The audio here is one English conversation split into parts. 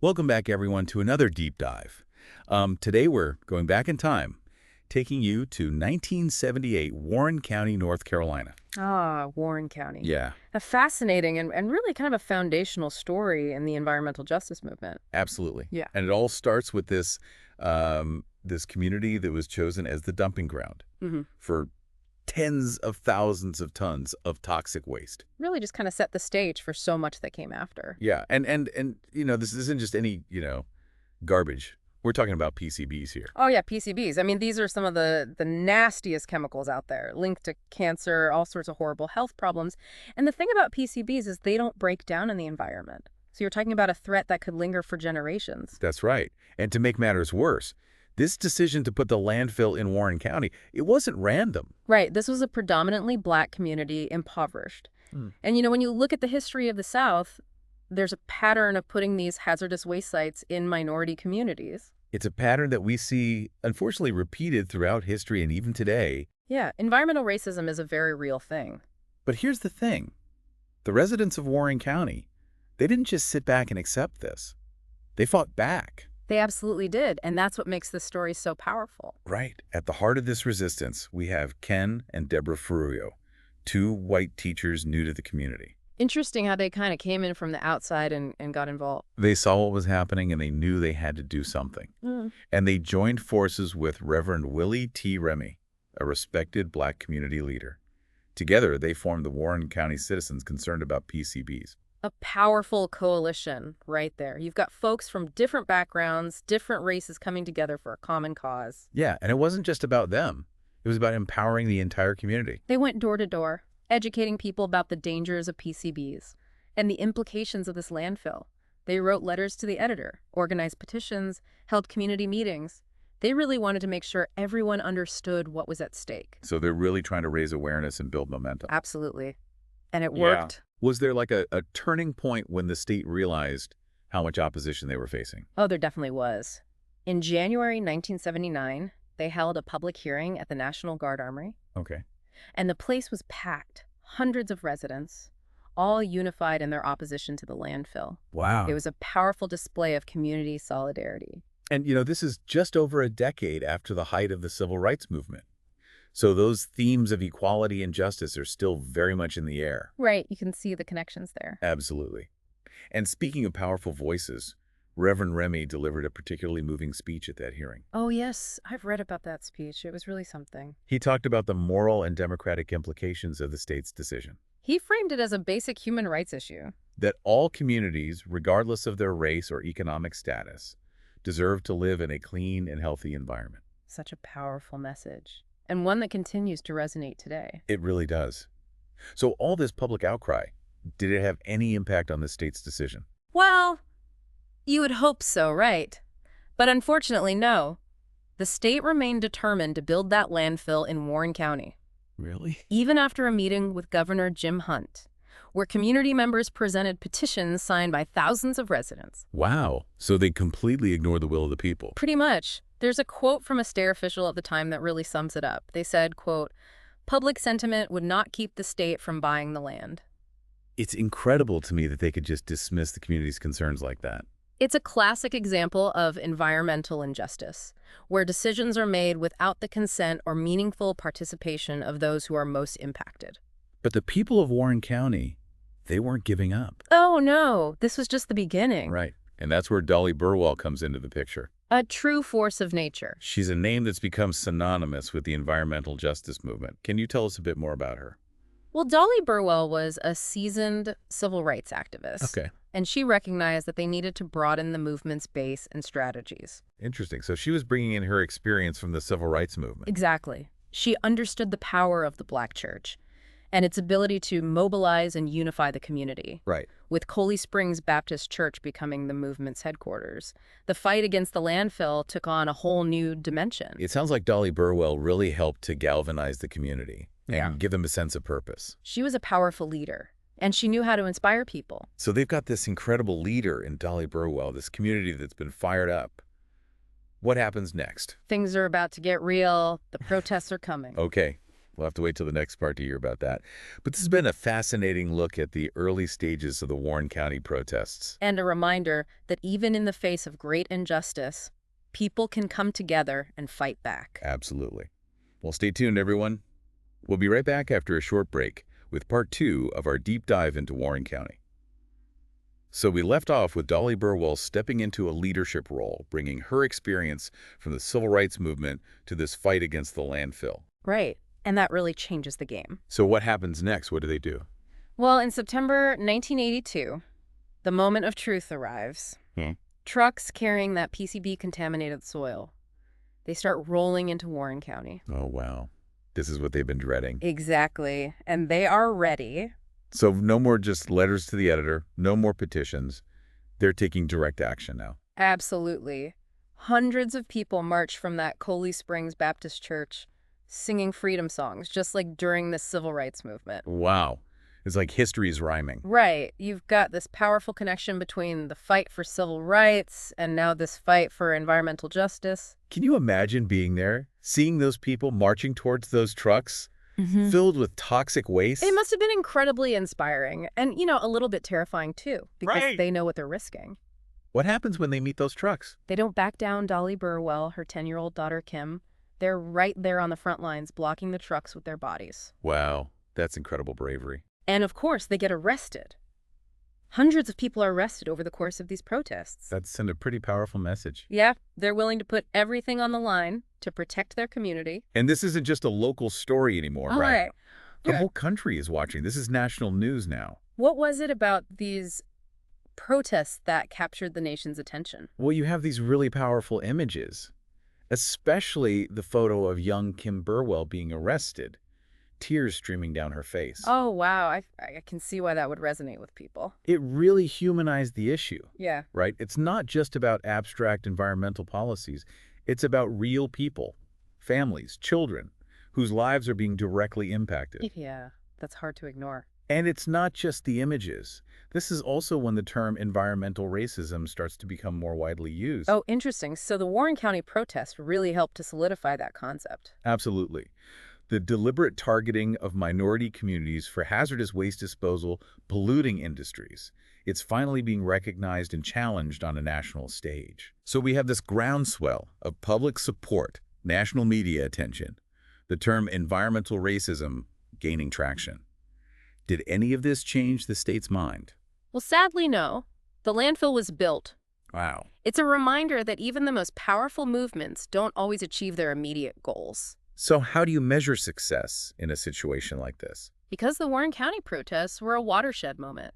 Welcome back, everyone, to another deep dive. Today we're going back in time, taking you to 1978, Warren County, North Carolina. Ah, Warren County. Yeah, A fascinating and really kind of a foundational story in the environmental justice movement. absolutely. Yeah. And it all starts with this community that was chosen as the dumping ground hmm for tens of thousands of tons of toxic waste. Really just kind of set the stage for so much that came after. Yeah, and this isn't just any garbage. We're talking about PCBs here. Oh, yeah, PCBs. I mean, these are some of the nastiest chemicals out there, linked to cancer, all sorts of horrible health problems. And the thing about PCBs is they don't break down in the environment. So you're talking about a threat that could linger for generations. That's right. And to make matters worse, this decision to put the landfill in Warren County, it wasn't random. Right. This was a predominantly black community, impoverished. Hmm. And, when you look at the history of the South, there's a pattern of putting these hazardous waste sites in minority communities. It's a pattern that we see, unfortunately, repeated throughout history and even today. Yeah, environmental racism is a very real thing. But here's the thing. The residents of Warren County, they didn't just sit back and accept this. They fought back. They absolutely did, and that's what makes this story so powerful. Right. At the heart of this resistance, we have Ken and Deborah Ferruio, two white teachers new to the community. Interesting how they kind of came in from the outside and got involved. They saw what was happening and they knew they had to do something. And they joined forces with Reverend Willie T. Remy, a respected black community leader. Together, they formed the Warren County Citizens Concerned About PCBs. A powerful coalition right there. You've got folks from different backgrounds, different races coming together for a common cause. Yeah, and it wasn't just about them. It was about empowering the entire community. They went door to door, educating people about the dangers of PCBs and the implications of this landfill. They wrote letters to the editor, organized petitions, held community meetings. They really wanted to make sure everyone understood what was at stake. So they're really trying to raise awareness and build momentum. Absolutely. And it Yeah. worked. Was there like a turning point when the state realized how much opposition they were facing? Oh, there definitely was. In January 1979, they held a public hearing at the National Guard Armory, Okay. and the place was packed. Hundreds of residents, all unified in their opposition to the landfill. Wow. It was a powerful display of community solidarity. And, this is just over a decade after the height of the civil rights movement. So those themes of equality and justice are still very much in the air. Right, you can see the connections there. Absolutely. And speaking of powerful voices, Reverend Remy delivered a particularly moving speech at that hearing. Oh, yes, I've read about that speech. It was really something. He talked about the moral and democratic implications of the state's decision. He framed it as a basic human rights issue. That all communities, regardless of their race or economic status, deserve to live in a clean and healthy environment. Such a powerful message, and one that continues to resonate today. It really does. So all this public outcry, did it have any impact on the state's decision? Well, you would hope so, right? But unfortunately, no. The state remained determined to build that landfill in Warren County, Really? even after a meeting with Governor Jim Hunt, where community members presented petitions signed by thousands of residents. Wow. So they completely ignored the will of the people. Pretty much. There's a quote from a state official at the time that really sums it up. They said, quote, "Public sentiment would not keep the state from buying the land." It's incredible to me that they could just dismiss the community's concerns like that. It's a classic example of environmental injustice, where decisions are made without the consent or meaningful participation of those who are most impacted. But the people of Warren County, they weren't giving up. Oh no, this was just the beginning. Right. And that's where Dolly Burwell comes into the picture. A true force of nature. She's a name that's become synonymous with the environmental justice movement. Can you tell us a bit more about her? Well, Dolly Burwell was a seasoned civil rights activist. Okay. And she recognized that they needed to broaden the movement's base and strategies. Interesting. So she was bringing in her experience from the civil rights movement. Exactly. She understood the power of the Black church and its ability to mobilize and unify the community. Right. With Coley Springs Baptist Church becoming the movement's headquarters, the fight against the landfill took on a whole new dimension. It sounds like Dolly Burwell really helped to galvanize the community and give them a sense of purpose. She was a powerful leader, and she knew how to inspire people. So they've got this incredible leader in Dolly Burwell, this community that's been fired up. What happens next? Things are about to get real. The protests are coming. Okay, We'll have to wait till the next part to hear about that. But this has been a fascinating look at the early stages of the Warren County protests. And a reminder that even in the face of great injustice, people can come together and fight back. Absolutely. Well, stay tuned, everyone. We'll be right back after a short break with part 2 of our deep dive into Warren County. So we left off with Dolly Burwell stepping into a leadership role, bringing her experience from the civil rights movement to this fight against the landfill. Right. And that really changes the game. So what happens next? What do they do? Well, in September 1982, the moment of truth arrives. Trucks carrying that PCB-contaminated soil. They start rolling into Warren County. Oh, wow. This is what they've been dreading. Exactly. And they are ready. So no more just letters to the editor, no more petitions. They're taking direct action now. Absolutely. Hundreds of people march from that Coley Springs Baptist Church singing freedom songs, just like during the civil rights movement. Wow. It's like history's rhyming. Right. You've got this powerful connection between the fight for civil rights and now this fight for environmental justice. Can you imagine being there, seeing those people marching towards those trucks filled with toxic waste? It must have been incredibly inspiring and, a little bit terrifying too, because they know what they're risking. What happens when they meet those trucks? They don't back down. Dolly Burwell, her 10-year-old daughter Kim, they're right there on the front lines blocking the trucks with their bodies. Wow, that's incredible bravery. And of course, they get arrested. Hundreds of people are arrested over the course of these protests. That sent a pretty powerful message. Yeah, they're willing to put everything on the line to protect their community. And this isn't just a local story anymore, All right? right. The whole country is watching. This is national news now. What was it about these protests that captured the nation's attention? Well, you have these really powerful images, especially the photo of young Kim Burwell being arrested, tears streaming down her face. Oh, wow. I can see why that would resonate with people. It really humanized the issue, Yeah. right? It's not just about abstract environmental policies. It's about real people, families, children, whose lives are being directly impacted. Yeah, that's hard to ignore. And it's not just the images. This is also when the term environmental racism starts to become more widely used. Oh, interesting. So the Warren County protests really helped to solidify that concept. Absolutely. The deliberate targeting of minority communities for hazardous waste disposal, polluting industries. It's finally being recognized and challenged on a national stage. So we have this groundswell of public support, national media attention, the term environmental racism gaining traction. Did any of this change the state's mind? Well, sadly, no. The landfill was built. Wow. It's a reminder that even the most powerful movements don't always achieve their immediate goals. So how do you measure success in a situation like this? Because the Warren County protests were a watershed moment.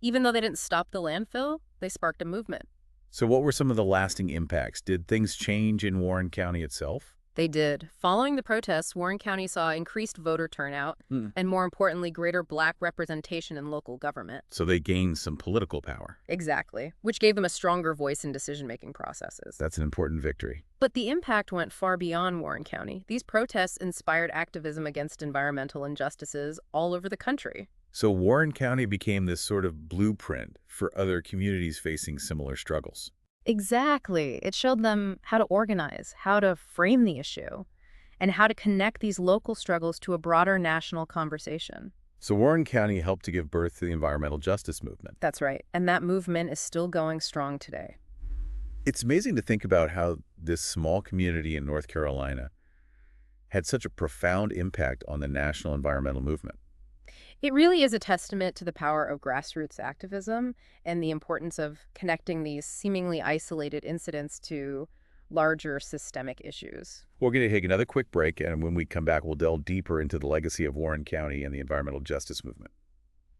Even though they didn't stop the landfill, they sparked a movement. So what were some of the lasting impacts? Did things change in Warren County itself? They did. Following the protests, Warren County saw increased voter turnout and, more importantly, greater Black representation in local government. So they gained some political power. Exactly, which gave them a stronger voice in decision-making processes. That's an important victory. But the impact went far beyond Warren County. These protests inspired activism against environmental injustices all over the country. So Warren County became this sort of blueprint for other communities facing similar struggles. Exactly. It showed them how to organize, how to frame the issue, and how to connect these local struggles to a broader national conversation. So Warren County helped to give birth to the environmental justice movement. That's right. And that movement is still going strong today. It's amazing to think about how this small community in North Carolina had such a profound impact on the national environmental movement. It really is a testament to the power of grassroots activism and the importance of connecting these seemingly isolated incidents to larger systemic issues. We're going to take another quick break, and when we come back, we'll delve deeper into the legacy of Warren County and the environmental justice movement.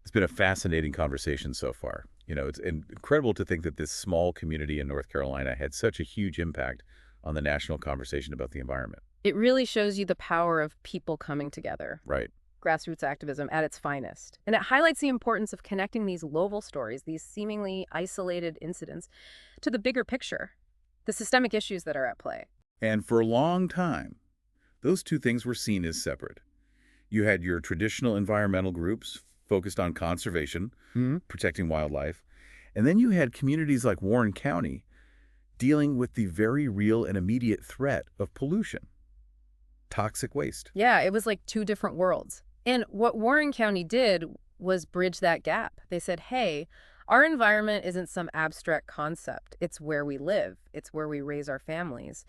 It's been a fascinating conversation so far. It's incredible to think that this small community in North Carolina had such a huge impact on the national conversation about the environment. It really shows you the power of people coming together. Right. Grassroots activism at its finest. And it highlights the importance of connecting these local stories, these seemingly isolated incidents, to the bigger picture, the systemic issues that are at play. And for a long time, those two things were seen as separate. You had your traditional environmental groups focused on conservation, protecting wildlife, and then you had communities like Warren County dealing with the very real and immediate threat of pollution. toxic waste. Yeah, it was like two different worlds. And what Warren County did was bridge that gap. They said, hey, our environment isn't some abstract concept. It's where we live. It's where we raise our families.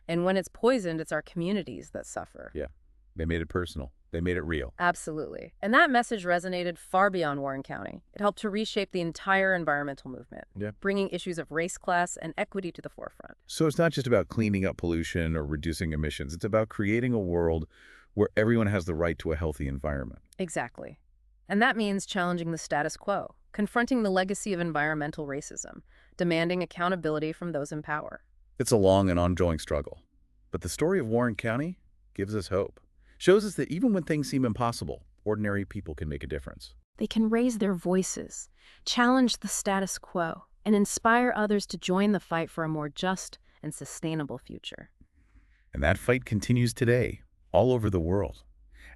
And when it's poisoned, it's our communities that suffer. Yeah, they made it personal. They made it real. Absolutely. And that message resonated far beyond Warren County. It helped to reshape the entire environmental movement, bringing issues of race, class, and equity to the forefront. So it's not just about cleaning up pollution or reducing emissions. It's about creating a world where everyone has the right to a healthy environment. Exactly. And that means challenging the status quo, confronting the legacy of environmental racism, demanding accountability from those in power. It's a long and ongoing struggle. But the story of Warren County gives us hope. Shows us that even when things seem impossible, ordinary people can make a difference. They can raise their voices, challenge the status quo, and inspire others to join the fight for a more just and sustainable future. And that fight continues today, all over the world,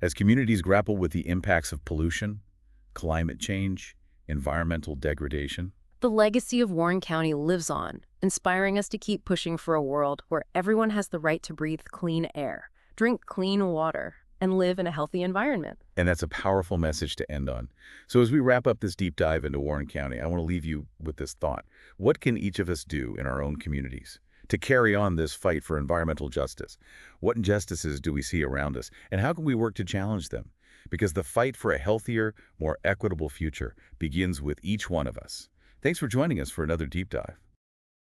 as communities grapple with the impacts of pollution, climate change, environmental degradation. The legacy of Warren County lives on, inspiring us to keep pushing for a world where everyone has the right to breathe clean air, drink clean water, and live in a healthy environment. And that's a powerful message to end on. So as we wrap up this deep dive into Warren County, I want to leave you with this thought. What can each of us do in our own communities to carry on this fight for environmental justice? What injustices do we see around us, and how can we work to challenge them? Because the fight for a healthier, more equitable future begins with each one of us. Thanks for joining us for another deep dive.